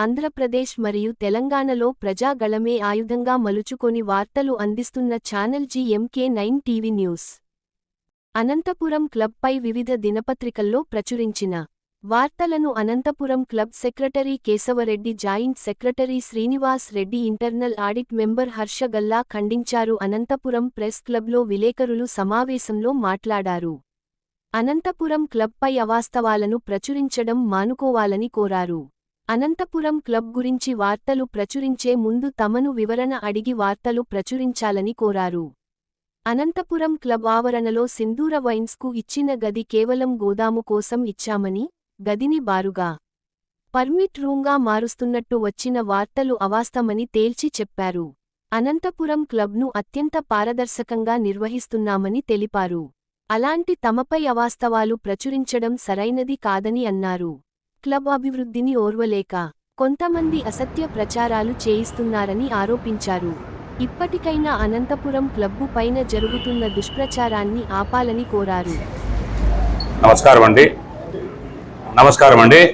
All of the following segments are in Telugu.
ఆంధ్రప్రదేశ్ మరియు తెలంగాణలో ప్రజాగళమే ఆయుధంగా మలుచుకొని వార్తలు అందిస్తున్న channel GMK9 TV news. Anantapuram క్లబ్పై వివిధ దినపత్రికల్లో ప్రచురించిన వార్తలను Anantapuram club secretary Keshava Reddy, joint secretary Srinivas Reddy, internal audit member Harsha Galla ఖండించారు. అనంతపురం ప్రెస్ క్లబ్లో విలేకరులు సమావేశంలో మాట్లాడారు. అనంతపురం క్లబ్పై అవాస్తవాలను ప్రచురించడం మానుకోవాలని కోరారు. అనంతపురం క్లబ్ గురించి వార్తలు ప్రచురించే ముందు తమను వివరణ అడిగి వార్తలు ప్రచురించాలని కోరారు. అనంతపురం క్లబ్ ఆవరణలో సింధూర వైన్స్కు ఇచ్చిన గది కేవలం గోదాము కోసం ఇచ్చామని, గదిని బారుగా పర్మిట్ రూంగా మారుస్తున్నట్టు వచ్చిన వార్తలు అవాస్తవమని తేల్చి చెప్పారు. అనంతపురం క్లబ్ను అత్యంత పారదర్శకంగా నిర్వహిస్తున్నామని తెలిపారు. అలాంటి తమపై అవాస్తవాలు ప్రచురించడం సరైనది కాదని అన్నారు. క్లబ్ అభివృద్ధిని ఓర్వలేక కొంతమంది అసత్య ప్రచారాలు చేయిస్తున్నారని ఆరోపించారు. ఇప్పటికైనా అనంతపురం క్లబ్బు పైన జరుగుతున్న దుష్ప్రచారాన్ని ఆపాలని కోరారు. నమస్కారం అండి.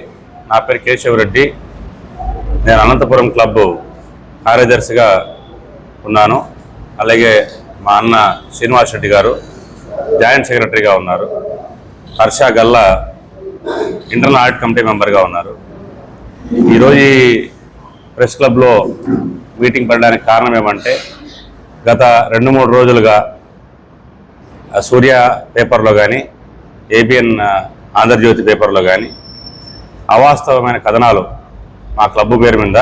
నా పేరు కేశవరెడ్డి. నేను అనంతపురం క్లబ్ కార్యదర్శిగా ఉన్నాను. అలాగే మా అన్న శ్రీనివాస్ రెడ్డి గారు జాయింట్ సెక్రటరీగా ఉన్నారు. Harsha Galla internal audit committee మెంబర్గా ఉన్నారు. ఈరోజు ఈ ప్రెస్ క్లబ్లో మీటింగ్ పెట్టడానికి కారణం ఏమంటే, గత 2-3 రోజులుగా సూర్య పేపర్లో కానీ, ABN ఆంధ్రజ్యోతి పేపర్లో కానీ అవాస్తవమైన కథనాలు మా క్లబ్ పేరు మీద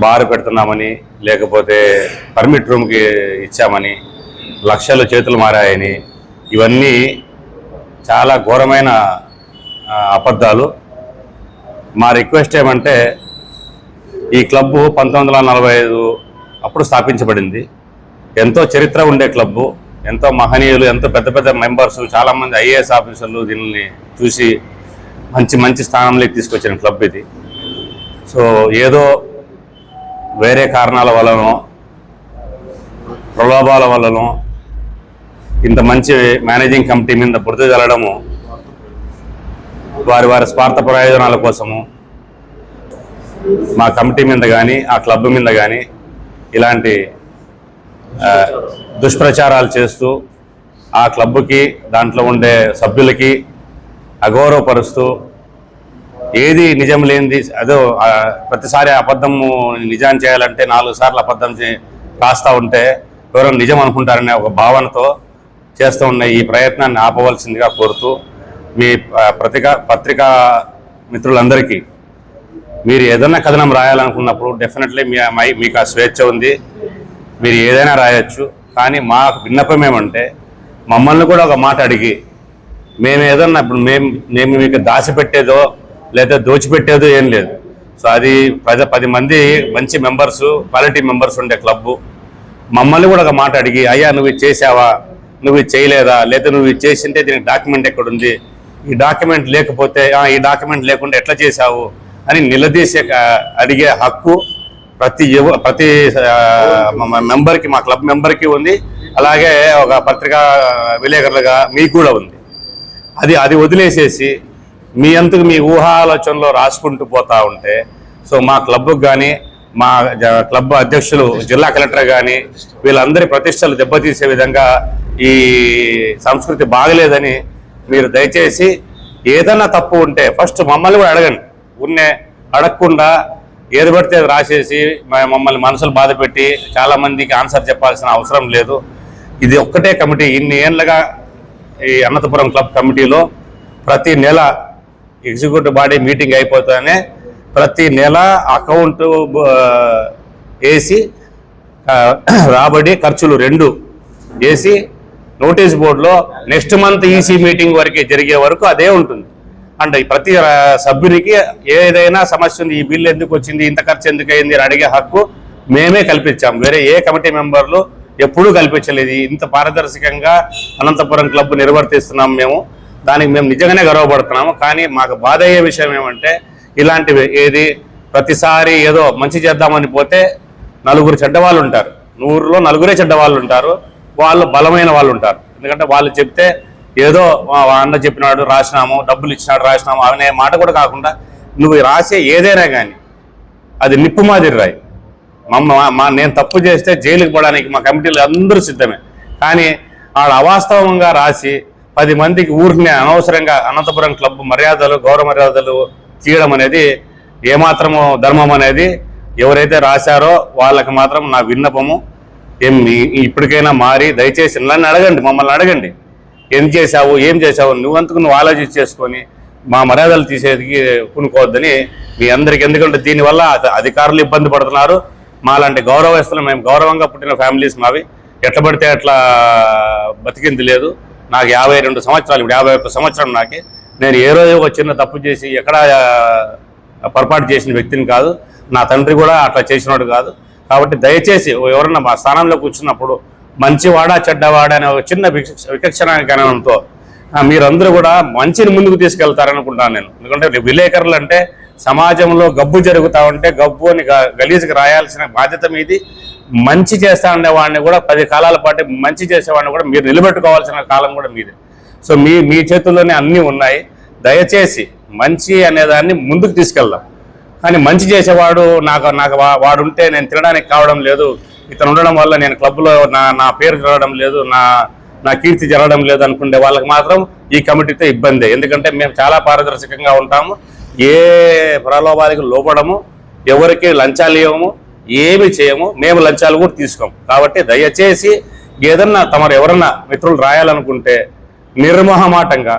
బారు పెడుతున్నామని, లేకపోతే పర్మిట్ రూమ్కి ఇచ్చామని, లక్షలు చేతులు మారాయని, ఇవన్నీ చాలా ఘోరమైన అబద్ధాలు. మా రిక్వెస్ట్ ఏమంటే, ఈ క్లబ్బు 1945 అప్పుడు స్థాపించబడింది. ఎంతో చరిత్ర ఉండే క్లబ్బు, ఎంతో మహనీయులు, ఎంతో పెద్ద పెద్ద మెంబర్స్, చాలామంది IAS ఆఫీసర్లు దీనిని చూసి మంచి స్థానంలోకి తీసుకొచ్చిన క్లబ్ ఇది. సో ఏదో వేరే కారణాల వలనో, ప్రలోభాల వలనో ఇంత మంచి మేనేజింగ్ కమిటీ మీద బురద జల్లడము, వారి స్వార్థ ప్రయోజనాల కోసము మా కమిటీ మీద కానీ, ఆ క్లబ్ మీద కానీ ఇలాంటి దుష్ప్రచారాలు చేస్తూ ఆ క్లబ్కి, దాంట్లో ఉండే సభ్యులకి అగౌరవపరుస్తూ, ఏది నిజం లేనిది అదో ప్రతిసారి అబద్ధము నిజం చేయాలంటే 4 సార్లు అబద్ధం రాస్తూ ఉంటే ఎవరైనా నిజం అనుకుంటారనే ఒక భావనతో చేస్తూ ఉన్న ఈ ప్రయత్నాన్ని ఆపవలసిందిగా కోరుతూ, మీ పత్రికా మిత్రులందరికీ మీరు ఏదైనా కథనం రాయాలనుకున్నప్పుడు డెఫినెట్లీ మీకు ఆ స్వేచ్ఛ ఉంది, మీరు ఏదైనా రాయొచ్చు. కానీ మా విన్నపం ఏమంటే, మమ్మల్ని కూడా ఒక మాట అడిగి, మేము ఏదన్నా ఇప్పుడు మేము మీకు దాచిపెట్టేదో లేదా దోచిపెట్టేదో ఏం లేదు. సో అది 10 మంది మంచి మెంబర్సు, క్వాలిటీ మెంబర్స్ ఉండే క్లబ్బు. మమ్మల్ని కూడా ఒక మాట అడిగి, అయ్యా నువ్వు ఇది చేసావా, నువ్వు ఇది చేయలేదా, లేదా నువ్వు ఇది చేసింటే దీనికి డాక్యుమెంట్ ఎక్కడుంది, ఈ డాక్యుమెంట్ లేకపోతే ఈ డాక్యుమెంట్ లేకుండా ఎట్లా చేశావు అని నిలదీసే అడిగే హక్కు ప్రతి మెంబర్కి, మా క్లబ్ మెంబర్కి ఉంది. అలాగే ఒక పత్రికా విలేకరులుగా మీకు కూడా ఉంది. అది వదిలేసేసి మీ అంతకు మీ ఊహాలోచనలో రాసుకుంటూ పోతూ ఉంటే, సో మా క్లబ్కి కానీ, మా క్లబ్ అధ్యక్షులు, జిల్లా కలెక్టర్ కానీ వీళ్ళందరి ప్రతిష్టలు దెబ్బతీసే విధంగా ఈ సంస్కృతి బాగలేదని మీరు దయచేసి ఏదైనా తప్పు ఉంటే ఫస్ట్ మమ్మల్ని కూడా అడగండి. అడగకుండా ఏది పడితే అది రాసేసి మమ్మల్ని మనసులు బాధ పెట్టి చాలామందికి ఆన్సర్ చెప్పాల్సిన అవసరం లేదు. ఇది ఒక్కటే కమిటీ. ఇన్ని ఏళ్ళగా ఈ అనంతపురం క్లబ్ కమిటీలో ప్రతి నెల ఎగ్జిక్యూటివ్ బాడీ మీటింగ్ అయిపోతానే ప్రతి నెల అకౌంట్ వేసి, రాబడి ఖర్చులు 2 వేసి నోటీస్ బోర్డులో నెక్స్ట్ మంత్ EC మీటింగ్ వరకు జరిగే వరకు అదే ఉంటుంది. అంటే ప్రతి సభ్యునికి ఏదైనా సమస్య ఉంది, ఈ బిల్లు ఎందుకు వచ్చింది, ఇంత ఖర్చు ఎందుకు అయింది అని అడిగే హక్కు మేమే కల్పించాం. వేరే ఏ కమిటీ మెంబర్లు ఎప్పుడూ కల్పించలేదు. ఇంత పారదర్శకంగా అనంతపురం క్లబ్ నిర్వర్తిస్తున్నాం మేము. దానికి మేము నిజంగానే గర్వపడుతున్నాము. కానీ మాకు బాధ అయ్యే విషయం ఏమంటే, ఇలాంటివి ఏది ప్రతిసారి ఏదో మంచి చేద్దామని పోతే 4 చెడ్డవాళ్ళు ఉంటారు, 100లో 4 చెడ్డవాళ్ళు ఉంటారు. వాళ్ళు బలమైన వాళ్ళు ఉంటారు. ఎందుకంటే వాళ్ళు చెప్తే ఏదో అన్న చెప్పినాడు రాసినాము, డబ్బులు ఇచ్చినాడు రాసినాము అనే మాట కూడా కాకుండా నువ్వు రాసే ఏదైనా కానీ అది నిప్పు మాదిరి రాయి. నేను తప్పు చేస్తే జైలుకి పోవడానికి మా కమిటీలు అందరూ సిద్ధమే. కానీ ఆడ అవాస్తవంగా రాసి 10 మందికి ఊరిని అనవసరంగా అనంతపురం క్లబ్ మర్యాదలు గౌరవ మర్యాదలు తీయడం అనేది ఏమాత్రము ధర్మం అనేది ఎవరైతే రాశారో వాళ్ళకి మాత్రం నా విన్నపము. ఇప్పటికైనా మారి దయచేసి నన్ను అడగండి, మమ్మల్ని అడగండి, ఏం చేశావు నువ్వంతకు నువ్వు ఆలోచించి చేసుకొని మా మర్యాదలు తీసేదికి పూనుకోవద్దని మీ అందరికీ. ఎందుకంటే దీనివల్ల అధికారులు ఇబ్బంది పడుతున్నారు. మాలాంటి గౌరవస్తులు, మేము గౌరవంగా పుట్టిన ఫ్యామిలీస్ మావి, ఎట్లా పడితే అట్లా బతికింది లేదు. నాకు 52 సంవత్సరాలు, ఇప్పుడు 51 సంవత్సరం నాకే. నేను ఏ రోజు ఒక చిన్న తప్పు చేసి ఎక్కడ పొరపాటు చేసిన వ్యక్తిని కాదు. నా తండ్రి కూడా అట్లా చేసినోడు కాదు. కాబట్టి దయచేసి ఎవరన్నా మా స్థానంలో కూర్చున్నప్పుడు మంచివాడా చెడ్డవాడా అనే ఒక చిన్న విచక్షణ జ్ఞానంతో మీరందరూ కూడా మంచిని ముందుకు తీసుకెళ్తారనుకుంటాను నేను. ఎందుకంటే విలేకరులు అంటే సమాజంలో గబ్బు జరుగుతూ ఉంటే గబ్బు అని గలీజుకి రాయాల్సిన బాధ్యత మీది. మంచి చేస్తా ఉండేవాడిని కూడా 10 కాలాల పాటు మంచి చేసేవాడిని కూడా మీరు నిలబెట్టుకోవాల్సిన కాలం కూడా మీదే. సో మీ చేతుల్లోనే అన్నీ ఉన్నాయి. దయచేసి మంచి అనేదాన్ని ముందుకు తీసుకెళ్దాం. కానీ మంచి చేసేవాడు నాకు వాడుంటే నేను తినడానికి కావడం లేదు, ఇతను ఉండడం వల్ల నేను క్లబ్లో నా పేరు జరగడం లేదు, నా కీర్తి జరగడం లేదు అనుకునే వాళ్ళకి మాత్రం ఈ కమిటీతో ఇబ్బంది. ఎందుకంటే మేము చాలా పారదర్శకంగా ఉంటాము, ఏ ప్రలోభాలకు లోపడము, ఎవరికి లంచాలు ఇవ్వము, ఏమి చేయము, మేము లంచాలు కూడా తీసుకోము. కాబట్టి దయచేసి ఏదన్నా తమరు ఎవరన్నా మిత్రులు రాయాలనుకుంటే నిర్మోహమాటంగా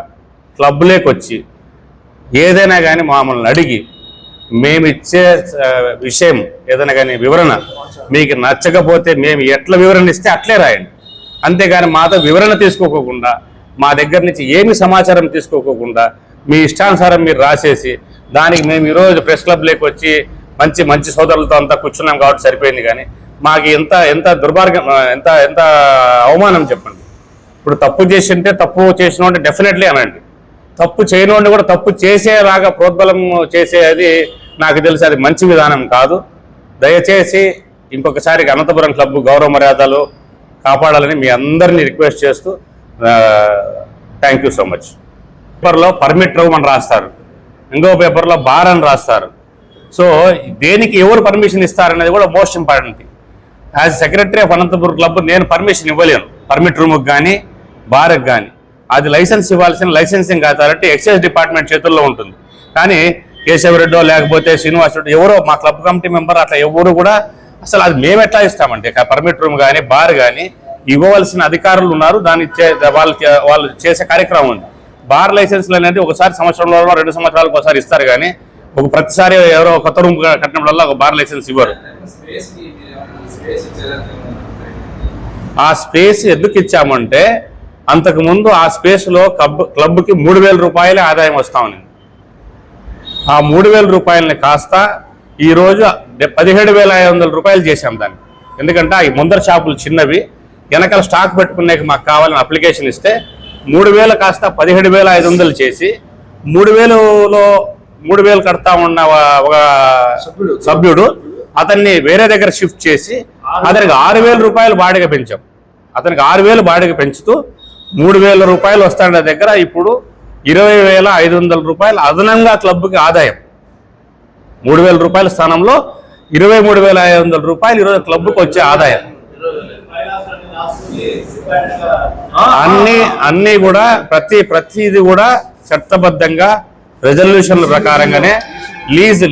క్లబ్లోకి వచ్చి ఏదైనా కానీ మమ్మల్ని అడిగి మేమిచ్చే విషయం ఏదైనా కానీ వివరణ మీకు నచ్చకపోతే మేము ఎట్లా వివరణ ఇస్తే అట్లే రాయండి. అంతేగాని మాతో వివరణ తీసుకోకుండా, మా దగ్గర నుంచి ఏమి సమాచారం తీసుకోకుండా మీ ఇష్టానుసారం మీరు రాసేసి దానికి మేము ఈరోజు ప్రెస్ క్లబ్లోకి వచ్చి మంచి సోదరులతో అంతా కూర్చున్నాం కాబట్టి సరిపోయింది. కానీ మాకు ఎంత దుర్మార్గం, ఎంత అవమానం చెప్పండి. ఇప్పుడు తప్పు చేసి ఉంటే తప్పు చేసిన డెఫినెట్లీ అనండి, తప్పు చేయని కూడా తప్పు చేసేలాగా ప్రోద్బలం చేసేది నాకు తెలిసి అది మంచి విధానం కాదు. దయచేసి ఇంకొకసారి అనంతపురం క్లబ్ గౌరవ మర్యాదలు కాపాడాలని మీ అందరినీ రిక్వెస్ట్ చేస్తూ థ్యాంక్ యూ సో మచ్. పేపర్లో పర్మిట్ రూమ్ అని రాస్తారు, ఇంకో పేపర్లో బార్ అని రాస్తారు. సో దేనికి ఎవరు పర్మిషన్ ఇస్తారనేది కూడా most important thing. As secretary of Anantapuram club నేను పర్మిషన్ ఇవ్వలేను పర్మిట్ రూమ్కి కానీ బార్కి కానీ. అది లైసెన్స్ ఇవ్వాల్సిన లైసెన్సింగ్ అథారిటీ ఎక్సైజ్ డిపార్ట్మెంట్ చేతుల్లో ఉంటుంది. కానీ కేశవరెడ్డో లేకపోతే శ్రీనివాస్ రెడ్డి ఎవరో మా క్లబ్ కమిటీ మెంబర్ అట్లా ఎవరు కూడా అసలు అది మేము ఎట్లా ఇస్తామంటే పర్మిట్ రూమ్ కానీ బార్ కానీ ఇవ్వవలసిన అధికారులు ఉన్నారు. దాన్ని వాళ్ళు చేసే కార్యక్రమం ఉంది. బార్ లైసెన్స్లు అనేది ఒకసారి సంవత్సరంలో 2 సంవత్సరాలకు ఒకసారి ఇస్తారు. కానీ ప్రతిసారి ఎవరో కొత్త రూమ్ కట్టినప్పుడల్లా ఒక బార్ లైసెన్స్ ఇవ్వరు. ఆ స్పేస్ ఎందుకు ఇచ్చామంటే అంతకుముందు ఆ స్పేస్లో క్లబ్కి 3,000 రూపాయలే ఆదాయం వస్తా ఉంది. ఆ 3,000 రూపాయలని కాస్త ఈరోజు 17,500 రూపాయలు చేశాం దాన్ని. ఎందుకంటే ఆ ముందర షాపులు చిన్నవి, వెనకాల స్టాక్ పెట్టుకునే మాకు కావాలని అప్లికేషన్ ఇస్తే 3,000 కాస్త 17,500 చేసి 3,000లో 3,000 కడతా ఉన్న ఒక సభ్యుడు అతన్ని వేరే దగ్గర షిఫ్ట్ చేసి అతనికి 6,000 రూపాయలు బాడిగ పెంచాం. అతనికి 6,000 బాడిగ పెంచుతూ 3,000 రూపాయలు వస్తాడ దగ్గర ఇప్పుడు 20,500 రూపాయలు అదనంగా క్లబ్కి ఆదాయం. 3,000 రూపాయల స్థానంలో 23,500 రూపాయలు ఈరోజు క్లబ్కి వచ్చే ఆదాయం. అన్నీ కూడా ప్రతిది కూడా చట్టబద్ధంగా రెజల్యూషన్ల ప్రకారంగానే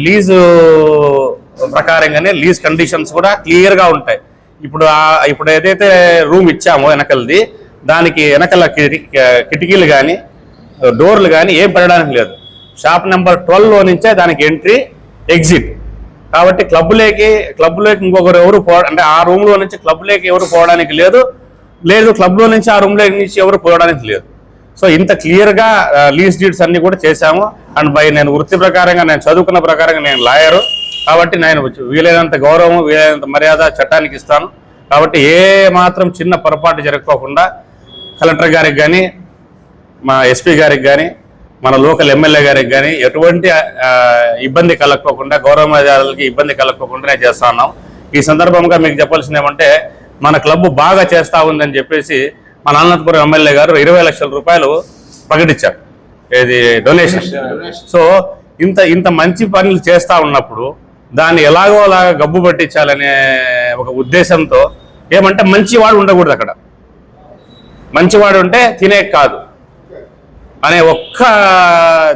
లీజు ప్రకారంగానే లీజ్ కండిషన్స్ కూడా క్లియర్గా ఉంటాయి. ఇప్పుడు ఏదైతే రూమ్ ఇచ్చామో వెనకలది, దానికి వెనకల కిటికీలు కానీ డోర్లు కానీ ఏం పెట్టడానికి లేదు. షాప్ నెంబర్ 12లో నుంచే దానికి ఎంట్రీ ఎగ్జిట్. కాబట్టి క్లబ్లోకి ఇంకొకరు ఎవరు అంటే ఆ రూమ్లో నుంచి క్లబ్లోకి ఎవరు పోవడానికి లేదు, క్లబ్లో నుంచి ఆ రూమ్లో నుంచి ఎవరు పోవడానికి లేదు. సో ఇంత క్లియర్గా లీజ్ డీడ్స్ అన్ని కూడా చేశాము. అండ్ నేను వృత్తి ప్రకారంగా నేను చదువుకున్న ప్రకారంగా నేను లాయరు కాబట్టి నేను వీలైనంత గౌరవం వీలైనంత మర్యాద చట్టానికి ఇస్తాను. కాబట్టి ఏ మాత్రం చిన్న పొరపాటు జరగకోకుండా కలెక్టర్ గారికి కానీ మా ఎస్పీ గారికి కానీ మన లోకల్ ఎమ్మెల్యే గారికి కానీ ఎటువంటి ఇబ్బంది కలగకోకుండా గౌరవ మర్యాదలకి ఇబ్బంది కలగకోకుండా నేను చేస్తా ఉన్నాం. ఈ సందర్భంగా మీకు చెప్పాల్సింది ఏమంటే మన క్లబ్ బాగా చేస్తూ ఉందని చెప్పేసి మన అనంతపురం ఎమ్మెల్యే గారు 20 లక్షల రూపాయలు ప్రకటించారు, ఇది డొనేషన్. సో ఇంత ఇంత మంచి పనులు చేస్తూ ఉన్నప్పుడు దాన్ని ఎలాగో అలాగా గబ్బు పట్టించాలనే ఒక ఉద్దేశంతో ఏమంటే మంచివాడు ఉండకూడదు అక్కడ, మంచివాడు ఉంటే తినే కాదు అనే ఒక్క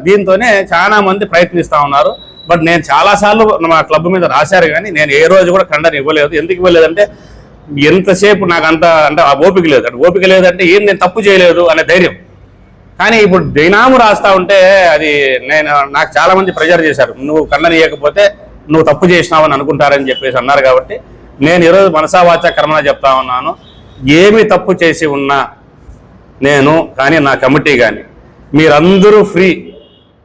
దీంతోనే చాలా మంది ప్రయత్నిస్తూ ఉన్నారు. బట్ నేను చాలాసార్లు మా క్లబ్ మీద రాశారు, కానీ నేను ఏ రోజు కూడా ఖండన ఇవ్వలేదు. ఎందుకు ఇవ్వలేదంటే ఎంతసేపు నాకు అంటే ఆ ఓపిక లేదు. అంటే ఓపిక లేదంటే ఏం నేను తప్పు చేయలేదు అనే ధైర్యం. కానీ ఇప్పుడు దినాము రాస్తా ఉంటే అది నాకు చాలా మంది ప్రెజర్ చేశారు, నువ్వు ఖండన ఇవ్వకపోతే నువ్వు తప్పు చేసినావు అని అనుకుంటారని చెప్పేసి అన్నారు. కాబట్టి నేను ఈరోజు మనసావాచ కర్మన చెప్తా ఉన్నాను, ఏమి తప్పు చేసి ఉన్నా నేను కానీ నా కమిటీ కానీ మీరందరూ ఫ్రీ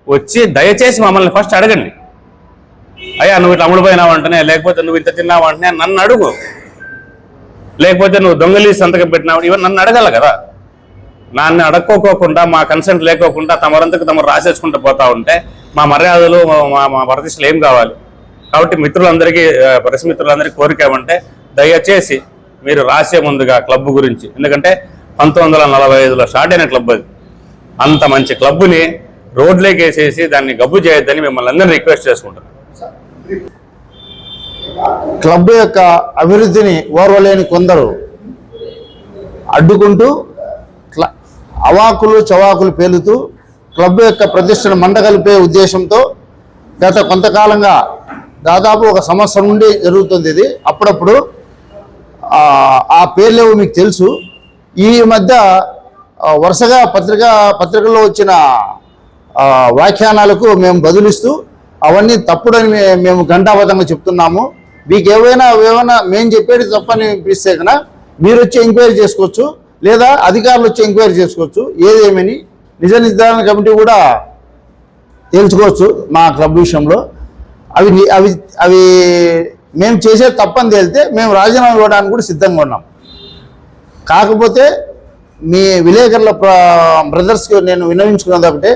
వచ్చి దయచేసి మమ్మల్ని ఫస్ట్ అడగండి. అయ్యా నువ్వు ఇట్లా అమ్ముడుపోయినావు అంటేనే, లేకపోతే నువ్వు ఇంత తిన్నావు అంటేనే నన్ను అడుగు, లేకపోతే నువ్వు దొంగలి సంతకం పెట్టినావు ఇవన్నీ నన్ను అడగాల కదా. నన్ను అడక్కోకోకుండా మా కన్సెంట్ లేకోకుండా తమరంతకు తమరు రాసేసుకుంటూ పోతా ఉంటే మా మర్యాదలు మా ప్రతిష్టలు ఏం కావాలి? కాబట్టి మిత్రులందరికీ, ప్రెస్ మిత్రులందరికీ కోరిక ఏమంటే దయచేసి మీరు రాసే ముందుగా క్లబ్ గురించి, ఎందుకంటే 1945లో స్టార్ట్ అయిన క్లబ్ అది, అంత మంచి క్లబ్ని రోడ్లోకి వేసేసి దాన్ని గబ్బు చేయొద్దని మిమ్మల్ని అందరినీ రిక్వెస్ట్ చేసుకుంటాను. క్లబ్ యొక్క అభివృద్ధిని ఓర్వలేని కొందరు అడ్డుకుంటూ అవాకులు చవాకులు పేలుతూ క్లబ్ యొక్క ప్రతిష్టను మంటగలిపే ఉద్దేశంతో గత కొంతకాలంగా దాదాపు 1 సంవత్సరం నుండి జరుగుతుంది ఇది. అప్పుడప్పుడు ఆ పేర్లేవు మీకు తెలుసు. ఈ మధ్య వరుసగా పత్రికల్లో వచ్చిన వ్యాఖ్యానాలకు మేము బదులిస్తూ అవన్నీ తప్పుడని మేము ఘంటాబద్ధంగా చెప్తున్నాము. మీకు ఏమైనా మేము చెప్పేది తప్పని పిలిస్తే కన్నా మీరు వచ్చి ఎంక్వైరీ చేసుకోవచ్చు, లేదా అధికారులు వచ్చి ఎంక్వైరీ చేసుకోవచ్చు. ఏదేమని నిజ నిర్ధారణ కమిటీ కూడా తేల్చుకోవచ్చు మా క్లబ్ విషయంలో. అవి అవి అవి మేము చేసే తప్పని తేలితే మేము రాజీనామా ఇవ్వడానికి కూడా సిద్ధంగా ఉన్నాం. కాకపోతే మీ విలేకరుల బ్రదర్స్కి నేను విన్నవించుకున్నది ఒకటే,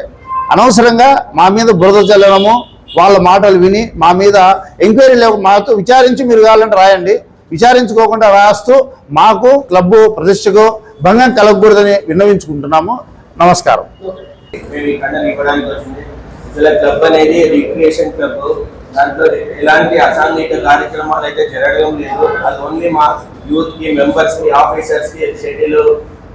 అనవసరంగా మా మీద బురద చల్లడము, వాళ్ళ మాటలు విని మా మీద ఎంక్వైరీ లేవు, మాతో విచారించి మీరు కావాలంటే రాయండి, విచారించుకోకుండా రాస్తూ మాకు క్లబ్ ప్రతిష్టకు భంగం కలగకూడదని విన్నవించుకుంటున్నాము. నమస్కారం. క్లబ్ అనేది రిక్రియేషన్ క్లబ్, దాంట్లో ఎలాంటి అసాంఘిక కార్యక్రమాలు అయితే జరగడం లేదు. అది ఓన్లీ మా యూత్ కి, మెంబర్స్ కి, ఆఫీసర్స్ కి షటిల్,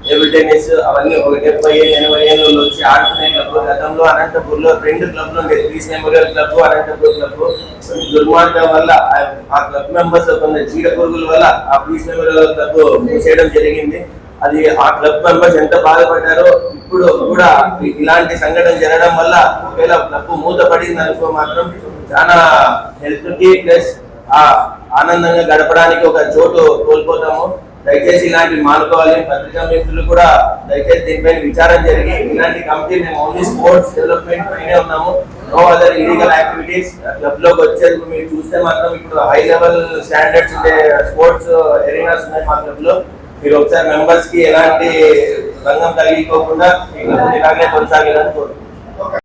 టేబుల్ టెన్నిస్ అవన్నీ 70-80 ఏళ్ళ వచ్చి ఆడుకునే క్లబ్. గతంలో అనంతపూర్లో 2 క్లబ్లు ఉండేది, peace memorial club, Anantapur club. దుర్మార్గం వల్ల ఆ క్లబ్ మెంబర్స్ కొన్ని చీడ పురుగుల వల్ల ఆ పీస్ మెమోరియల్ క్లబ్ చేయడం జరిగింది. అది ఆ క్లబ్ మెంబర్స్ ఎంత బాధపడ్డారో. ఇప్పుడు కూడా ఇలాంటి సంఘటన జరగడం వల్ల ఒకవేళ క్లబ్ మూతపడింది అనుకో మాత్రం చాలా హెల్త్ కి ప్లస్ ఆనందంగా గడపడానికి ఒక చోటు కోల్పోతాము. దయచేసి ఇలాంటివి మానుకోవాలి. పత్రికా మిత్రులు కూడా దయచేసి దీనిపైన విచారం జరిగి ఇలాంటి కమిటీ మేము ఓన్లీ స్పోర్ట్స్ డెవలప్మెంట్ పైనే ఉన్నాము, no other illegal activities. Club లోకి వచ్చేది మీరు చూస్తే మాత్రం ఇప్పుడు హై లెవెల్ స్టాండర్డ్స్ ఉండే స్పోర్ట్స్ ఎరీనాస్ ఉన్నాయి మా క్లబ్ లో. మీరు ఒకసారి మెంబర్స్ కి ఎలాంటి రంగం కలిగిపోకుండా ఈ క్లబ్ ఇలాగే కొనసాగాలని కోరుకుంటున్నాను.